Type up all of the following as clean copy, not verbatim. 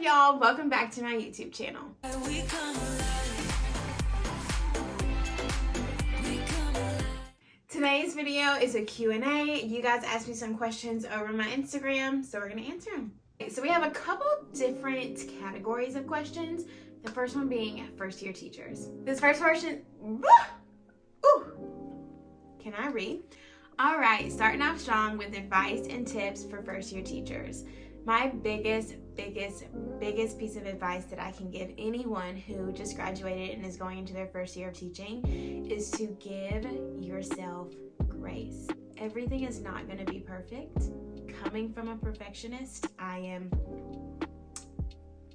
y'all? Welcome back to my YouTube channel. Today's video is a Q&A. You guys asked me some questions over my Instagram, so we're gonna answer them. So we have a couple different categories of questions. The first one being first year teachers. This first question, can I read? All right, starting off strong with advice and tips for first year teachers. My biggest piece of advice that I can give anyone who just graduated and is going into their first year of teaching is to give yourself grace. Everything is not going to be perfect. Coming from a perfectionist, I am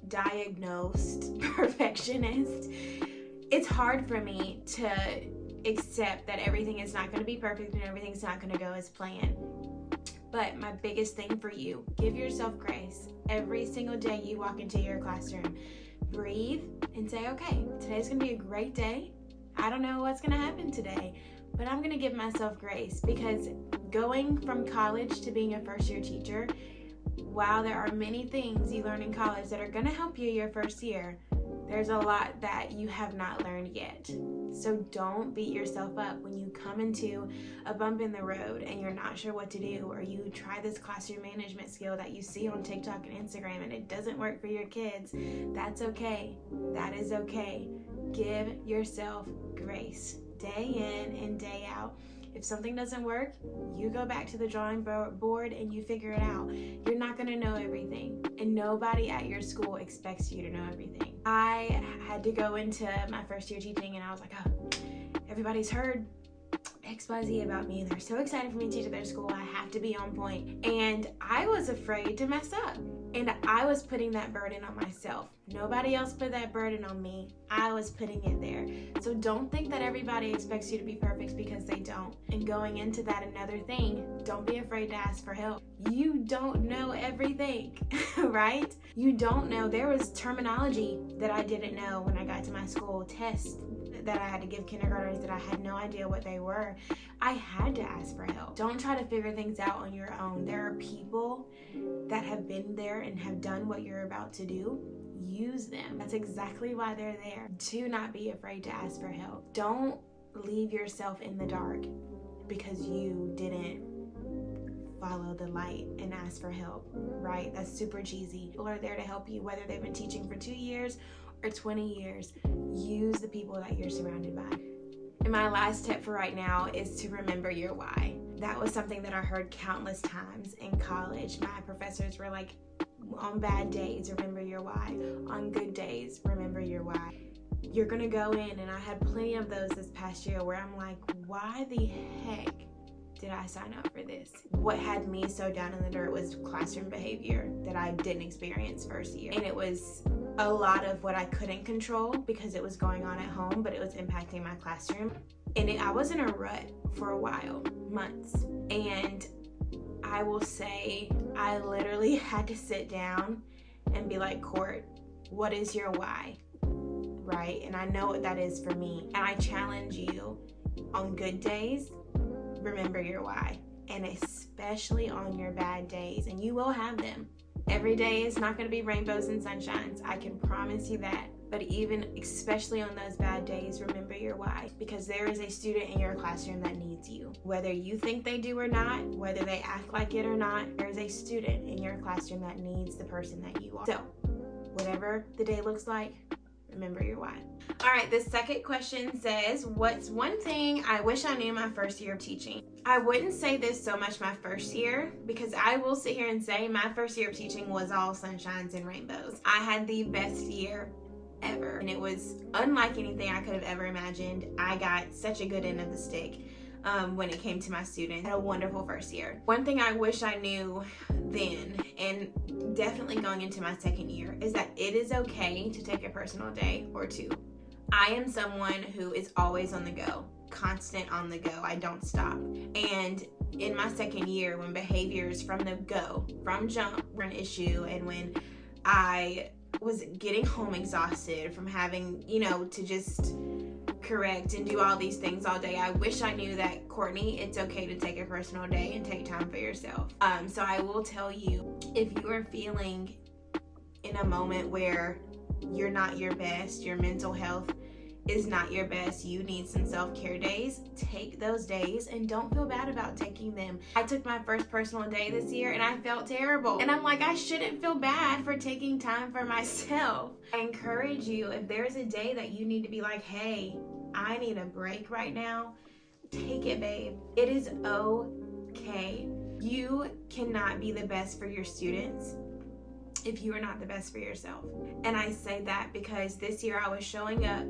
diagnosed perfectionist. It's hard for me to accept that everything is not going to be perfect and everything's not going to go as planned. But my biggest thing for you, give yourself grace. Every single day you walk into your classroom, breathe and say, okay, today's gonna be a great day. I don't know what's gonna happen today, but I'm gonna give myself grace, because going from college to being a first year teacher, while there are many things you learn in college that are gonna help you your first year, there's a lot that you have not learned yet. So don't beat yourself up when you come into a bump in the road and you're not sure what to do, or you try this classroom management skill that you see on TikTok and Instagram and it doesn't work for your kids. That's okay. That is okay. Give yourself grace day in and day out. If something doesn't work, you go back to the drawing board and you figure it out. You're not going to know everything, and nobody at your school expects you to know everything. I had to go into my first year teaching and I was like, oh, everybody's heard XYZ about me and they're so excited for me to teach at their school. I have to be on point. And I was afraid to mess up, and I was putting that burden on myself. Nobody else put that burden on me. I was putting it there. So don't think that everybody expects you to be perfect, because they don't. And going into that, another thing, don't be afraid to ask for help. You don't know everything, right? You don't know. There was terminology that I didn't know when I got to my school, tests that I had to give kindergartners that I had no idea what they were. I had to ask for help. Don't try to figure things out on your own. There are people that have been there and have done what you're about to do. Use them. That's exactly why they're there. Do not be afraid to ask for help. Don't leave yourself in the dark because you didn't follow the light and ask for help, right? That's super cheesy. People are there to help you, whether they've been teaching for 2 years or 20 years. Use the people that you're surrounded by. And my last tip for right now is to remember your why. That was something that I heard countless times in college. My professors were like, on bad days, remember your why. On good days, remember your why. You're gonna go in, and I had plenty of those this past year where I'm like, why the heck did I sign up for this? What had me so down in the dirt was classroom behavior that I didn't experience first year. And it was a lot of what I couldn't control because it was going on at home, but it was impacting my classroom. And I was in a rut for a while, months. And I will say I literally had to sit down and be like, Court, what is your why? Right? And I know what that is for me. And I challenge you, on good days, remember your why. And especially on your bad days. And you will have them. Every day is not going to be rainbows and sunshines. I can promise you that. But even especially on those bad days, remember your why, because there is a student in your classroom that needs you. Whether you think they do or not, whether they act like it or not, there is a student in your classroom that needs the person that you are. So whatever the day looks like, remember your why. All right, the second question says, what's one thing I wish I knew my first year of teaching? I wouldn't say this so much my first year, because I will sit here and say my first year of teaching was all sunshines and rainbows. I had the best year ever, and it was unlike anything I could have ever imagined. I got such a good end of the stick when it came to my students. I had a wonderful first year. One thing I wish I knew then, and definitely going into my second year, is that it is okay to take a personal day or two. I am someone who is always on the go, constant on the go. I don't stop. And in my second year, when behaviors from the go, from jump, were an issue, and when I was getting home exhausted from having, to just correct and do all these things all day, I wish I knew that, Courtney, it's okay to take a personal day and take time for yourself. So I will tell you, if you are feeling in a moment where you're not your best, your mental health is not your best, you need some self-care days, take those days and don't feel bad about taking them. I took my first personal day this year and I felt terrible. And I'm like, I shouldn't feel bad for taking time for myself. I encourage you, if there's a day that you need to be like, hey, I need a break right now, take it, babe. It is okay. You cannot be the best for your students if you are not the best for yourself. And I say that because this year I was showing up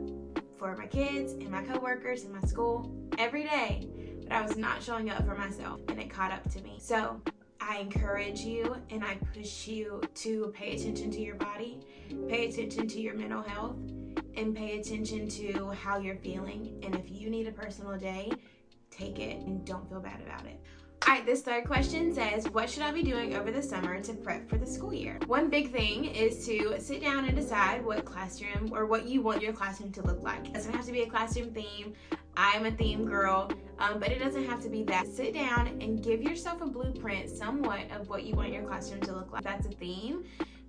for my kids and my coworkers and my school every day, but I was not showing up for myself, and it caught up to me. So I encourage you and I push you to pay attention to your body, pay attention to your mental health, and pay attention to how you're feeling. And if you need a personal day, take it and don't feel bad about it. All right, this third question says, what should I be doing over the summer to prep for the school year? One big thing is to sit down and decide what classroom or what you want your classroom to look like. It doesn't have to be a classroom theme. I'm a theme girl, but it doesn't have to be that. Sit down and give yourself a blueprint somewhat of what you want your classroom to look like. That's a theme.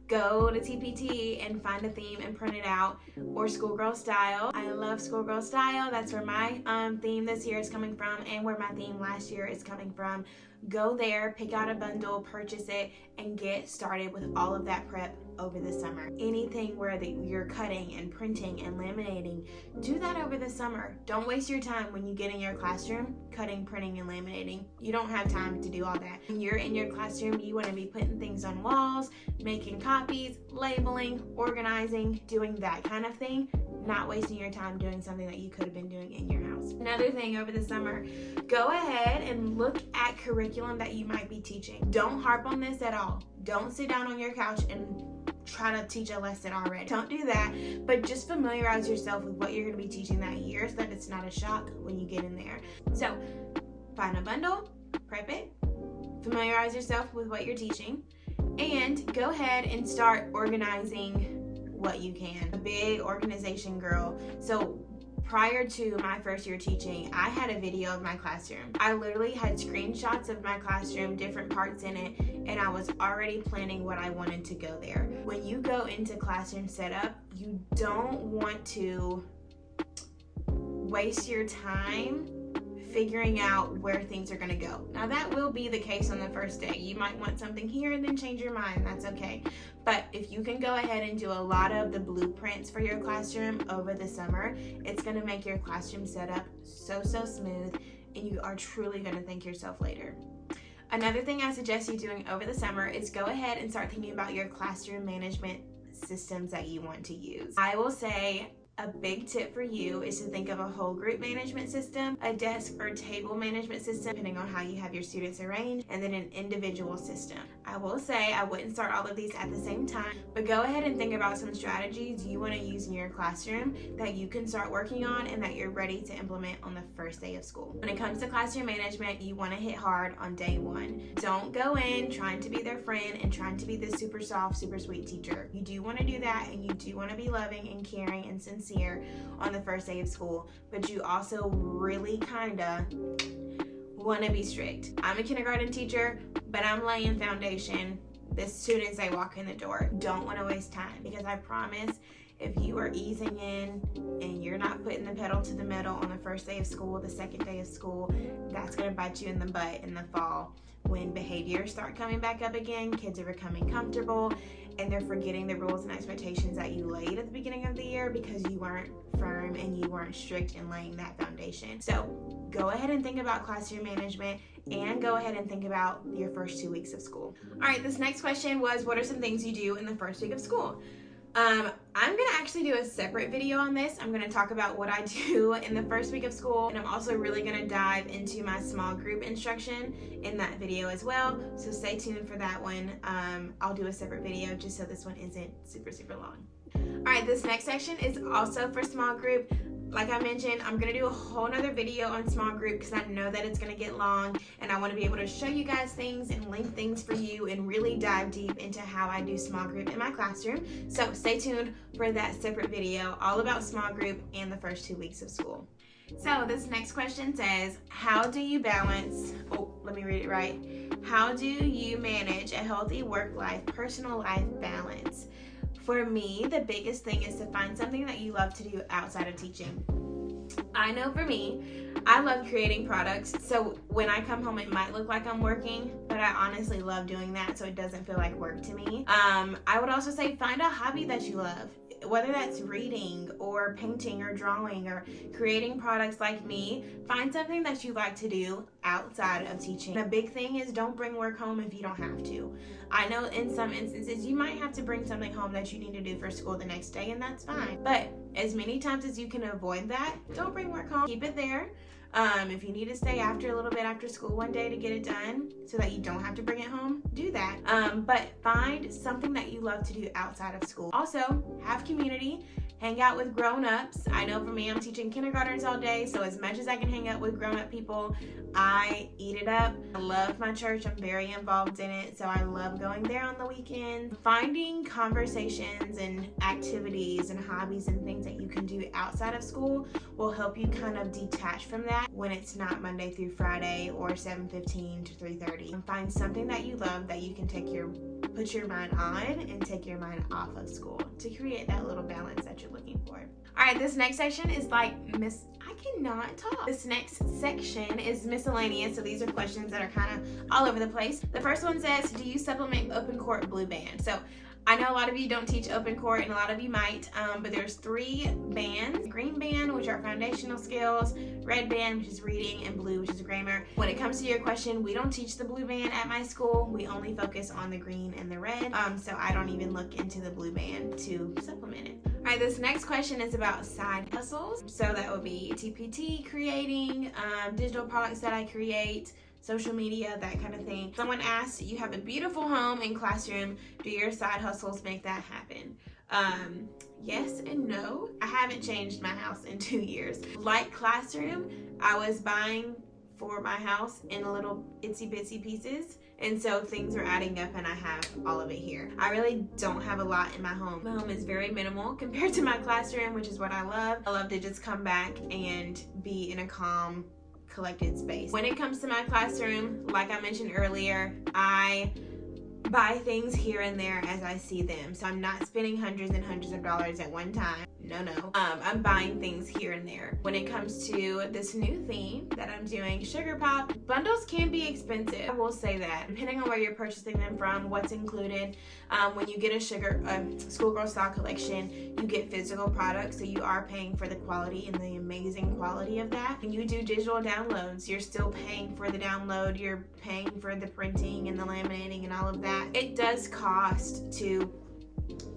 Go to TPT and find a theme and print it out, or Schoolgirl Style. I love Schoolgirl Style. That's where my theme this year is coming from and where my theme last year is coming from. Go there, pick out a bundle, purchase it, and get started with all of that prep over the summer. Anything where you're cutting and printing and laminating, do that over the summer. Don't waste your time when you get in your classroom cutting, printing, and laminating. You don't have time to do all that. When you're in your classroom, you want to be putting things on walls, making copies, labeling, organizing, doing that kind of thing, not wasting your time doing something that you could have been doing in your house. Another thing over the summer, go ahead and look at curriculum that you might be teaching. Don't harp on this at all. Don't sit down on your couch and try to teach a lesson already. Don't do that, but just familiarize yourself with what you're going to be teaching that year so that it's not a shock when you get in there. So find a bundle, prep it, familiarize yourself with what you're teaching, and go ahead and start organizing what you can. A big organization girl. So prior to my first year teaching, I had a video of my classroom. I literally had screenshots of my classroom, different parts in it, and I was already planning what I wanted to go there. When you go into classroom setup, you don't want to waste your time figuring out where things are going to go. Now that will be the case on the first day. You might want something here and then change your mind. That's okay. But if you can go ahead and do a lot of the blueprints for your classroom over the summer, it's going to make your classroom setup so smooth, and you are truly going to thank yourself later. Another thing I suggest you doing over the summer is go ahead and start thinking about your classroom management systems that you want to use. I will say a big tip for you is to think of a whole group management system, a desk or table management system, depending on how you have your students arranged, and then an individual system. I will say I wouldn't start all of these at the same time, but go ahead and think about some strategies you want to use in your classroom that you can start working on and that you're ready to implement on the first day of school. When it comes to classroom management, you want to hit hard on day one. Don't go in trying to be their friend and trying to be this super soft, super sweet teacher. You do want to do that, and you do want to be loving and caring and sincere on the first day of school, but you also really kinda want to be strict. I'm a kindergarten teacher, but I'm laying foundation as soon as they walk in the door. Don't want to waste time, because I promise if you are easing in and you're not putting the pedal to the metal on the first day of school, the second day of school, that's going to bite you in the butt in the fall. When behaviors start coming back up again, kids are becoming comfortable and they're forgetting the rules and expectations that you laid at the beginning of the year because you weren't firm and you weren't strict in laying that foundation. So go ahead and think about classroom management, and go ahead and think about your first 2 weeks of school. All right, this next question was, what are some things you do in the first week of school? I'm going to actually do a separate video on this. I'm going to talk about what I do in the first week of school, and I'm also really going to dive into my small group instruction in that video as well. So stay tuned for that one. I'll do a separate video just so this one isn't super long. All right, this next section is also for small group. Like I mentioned, I'm going to do a whole nother video on small group because I know that it's going to get long, and I want to be able to show you guys things and link things for you and really dive deep into how I do small group in my classroom. So stay tuned for that separate video all about small group and the first 2 weeks of school. So this next question says, how do you balance, let me read it right. How do you manage a healthy work-life, personal life balance? For me, the biggest thing is to find something that you love to do outside of teaching. I know for me, I love creating products, so when I come home it might look like I'm working, but I honestly love doing that, so it doesn't feel like work to me. I would also say find a hobby that you love, whether that's reading or painting or drawing or creating products like me. Find something that you like to do outside of teaching. The big thing is don't bring work home if you don't have to. I know in some instances you might have to bring something home that you need to do for school the next day, and that's fine. But as many times as you can avoid that, don't bring work home. Keep it there. If you need to stay after a little bit after school one day to get it done so that you don't have to bring it home, do that. But find something that you love to do outside of school. Also, have community. Hang out with grown-ups. I know for me, I'm teaching kindergartners all day, so as much as I can hang out with grown-up people, I eat it up. I love my church. I'm very involved in it, so I love going there on the weekends. Finding conversations and activities and hobbies and things that you can do outside of school will help you kind of detach from that when it's not Monday through Friday or 7:15 to 3:30. And find something that you love that you can put your mind on and take your mind off of school to create that little balance that you're looking for. All right, this next section is I cannot talk. This next section is miscellaneous, so these are questions that are kind of all over the place. The first one says, do you supplement open court blue band? So I know a lot of you don't teach open court and a lot of you might, but there's 3 bands: green band, which are foundational skills, red band, which is reading, and blue, which is grammar. When it comes to your question, we don't teach the blue band at my school. We only focus on the green and the red, so I don't even look into the blue band to supplement it. All right, this next question is about side hustles. So that would be TPT creating, digital products that I create, social media, that kind of thing. Someone asked, you have a beautiful home and classroom. Do your side hustles make that happen? Yes and no. I haven't changed my house in 2 years. Like classroom, I was buying for my house in little itsy bitsy pieces, and so things are adding up and I have all of it here. I really don't have a lot in my home. My home is very minimal compared to my classroom, which is what I love. I love to just come back and be in a calm, collected space. When it comes to my classroom, like I mentioned earlier, I buy things here and there as I see them. So I'm not spending hundreds and hundreds of dollars at one time. No. I'm buying things here and there. When it comes to this new theme that I'm doing, Sugar Pop, bundles can be expensive. I will say that. Depending on where you're purchasing them from, what's included. When you get a schoolgirl style collection, you get physical products, so you are paying for the quality and the amazing quality of that. When you do digital downloads, you're still paying for the download, you're paying for the printing and the laminating and all of that. It does cost to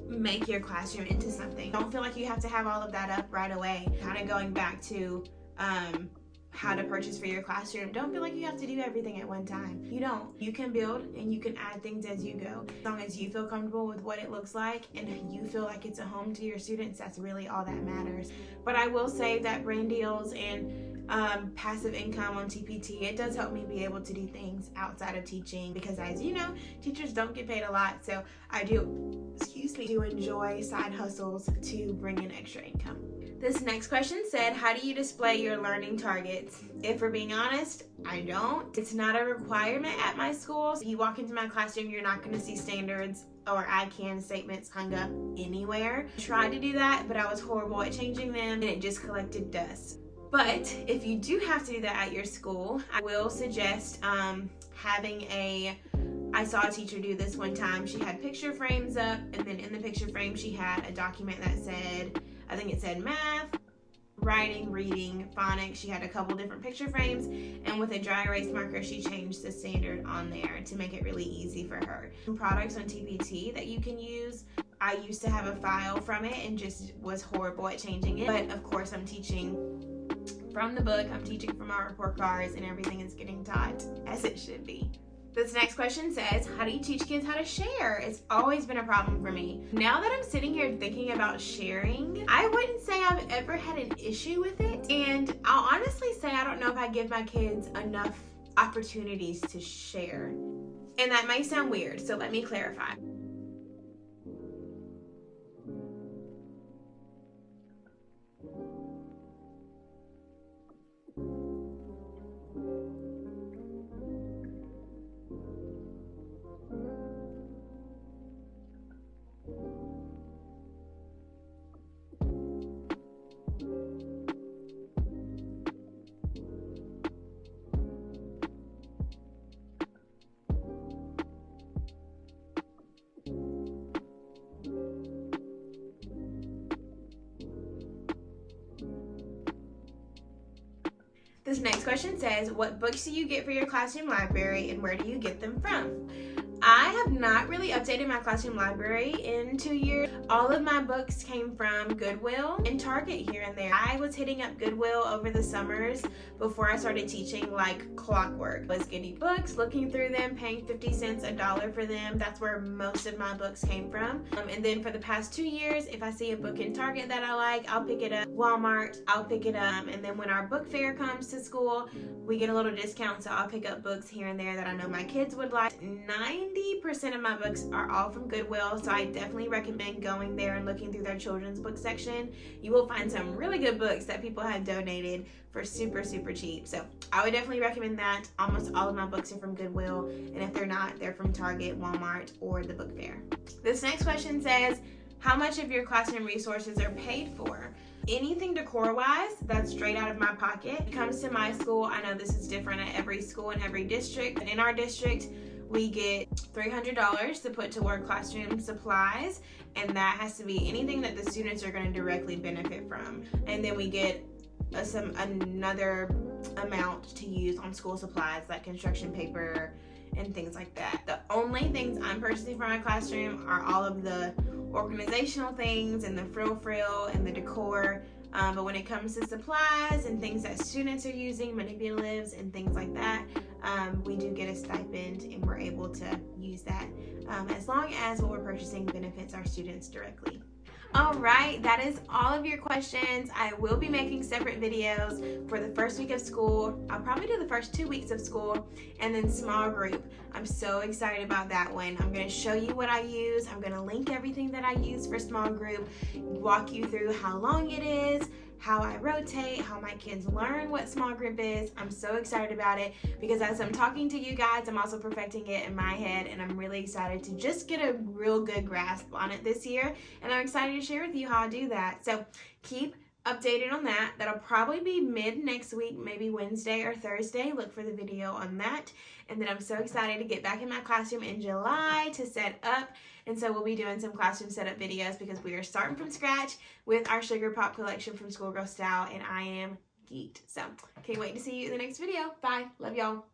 make your classroom into something. Don't feel like you have to have all of that up right away. Kind of going back to how to purchase for your classroom. Don't feel like you have to do everything at one time. You don't. You can build and you can add things as you go. As long as you feel comfortable with what it looks like and you feel like it's a home to your students, that's really all that matters. But I will say that brand deals and passive income on TPT, it does help me be able to do things outside of teaching, because as you know, teachers don't get paid a lot, so I do enjoy side hustles to bring in extra income. This next question said, how do you display your learning targets? If we're being honest, I don't. It's not a requirement at my school. If you walk into my classroom, you're not going to see standards or I can statements hung up anywhere. I tried to do that, but I was horrible at changing them and it just collected dust. But if you do have to do that at your school, I will suggest I saw a teacher do this one time. She had picture frames up, and then in the picture frame she had a document that said, I think it said math, writing, reading, phonics. She had a couple different picture frames, and with a dry erase marker she changed the standard on there to make it really easy for her. Some products on TPT that you can use, I used to have a file from it and just was horrible at changing it, but of course I'm teaching from the book, I'm teaching from our report cards, and everything is getting taught as it should be. This next question says, how do you teach kids how to share? It's always been a problem for me. Now that I'm sitting here thinking about sharing, I wouldn't say I've ever had an issue with it. And I'll honestly say I don't know if I give my kids enough opportunities to share. And that might sound weird, so let me clarify. This next question says, what books do you get for your classroom library and where do you get them from? I have not really updated my classroom library in 2 years. All of my books came from Goodwill and Target here and there. I was hitting up Goodwill over the summers before I started teaching like clockwork. I was getting books, looking through them, paying 50 cents, $1 for them. That's where most of my books came from. And then for the past 2 years, if I see a book in Target that I like, I'll pick it up. Walmart, I'll pick it up. And then when our book fair comes to school, we get a little discount, so I'll pick up books here and there that I know my kids would like. 90% of my books are all from Goodwill, so I definitely recommend going there and looking through their children's book section. You will find some really good books that people have donated for super cheap, so I would definitely recommend that. Almost all of my books are from Goodwill, and if they're not, they're from Target, Walmart, or the book fair. This next question says, how much of your classroom resources are paid for? Anything decor-wise, that's straight out of my pocket. When it comes to my school, I know this is different at every school and every district, but in our district, we get $300 to put toward classroom supplies, and that has to be anything that the students are going to directly benefit from. And then we get another amount to use on school supplies like construction paper and things like that. The only things I'm purchasing for my classroom are all of the organizational things and the frill and the decor. But when it comes to supplies and things that students are using, manipulatives and things like that, we do get a stipend and we're able to use that as long as what we're purchasing benefits our students directly. All right, that is all of your questions. I will be making separate videos for the first week of school. I'll probably do the first 2 weeks of school, and then small group. I'm so excited about that one. I'm going to show you what I use. I'm going to link everything that I use for small group, walk you through how long it is, how I rotate, how my kids learn what small group is. I'm so excited about it because as I'm talking to you guys, I'm also perfecting it in my head, and I'm really excited to just get a real good grasp on it this year, and I'm excited to share with you how I do that. So keep updated on that. That'll probably be mid next week, maybe Wednesday or Thursday. Look for the video on that. And then I'm so excited to get back in my classroom in July to set up. And so we'll be doing some classroom setup videos because we are starting from scratch with our Sugar Pop collection from Schoolgirl Style, and I am geeked. So can't wait to see you in the next video. Bye. Love y'all.